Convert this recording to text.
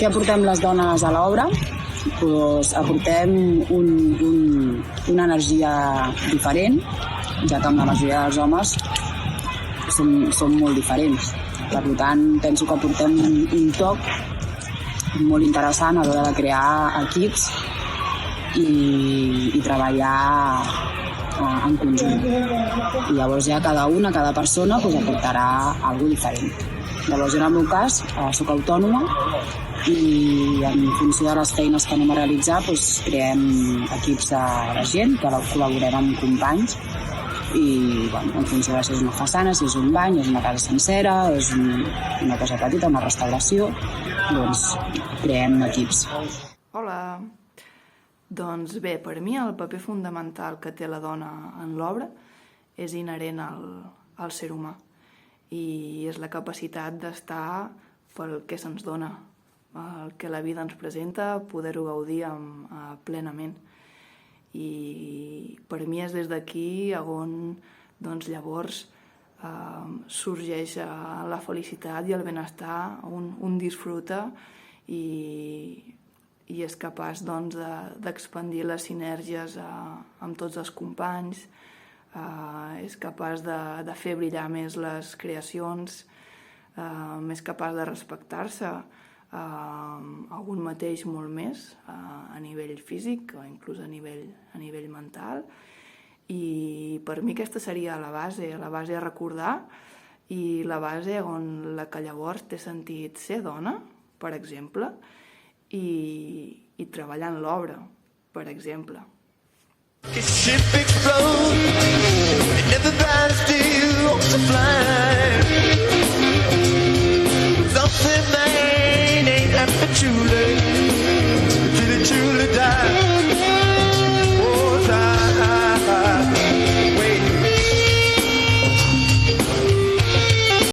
Què aportem les dones a l'obra? Doncs aportem una energia diferent, ja que amb la majoria dels homes som molt diferents. Per tant, penso que aportem un toc molt interessant a l'hora de crear equips i treballar en conjunt. I llavors ja cada persona aportarà alguna cosa diferent. Llavors, en el meu cas, soc autònoma i en funció de les feines que anem a realitzar creem equips de gent que col·laborem amb companys i en funció de si és una façana, si és un bany, és una casa sencera, és una cosa petita, una restauració, doncs creem equips. Hola! Doncs bé, per mi el paper fundamental que té la dona en l'obra és inherent al ser humà i és la capacitat d'estar pel que se'ns dona, el que la vida ens presenta, poder-ho gaudir plenament. I per mi és des d'aquí on llavors sorgeix la felicitat i el benestar, un disfruta i és capaç d'expandir les sinergies amb tots els companys, és capaç de fer brillar més les creacions, més capaç de respectar-se algun mateix molt més a nivell físic o inclús a nivell mental. I per mi aquesta seria la base a recordar i la base on la que llavors té sentit ser dona, per exemple, i treballar en l'obra, per exemple. The ship explodes and everybody still wants to fly.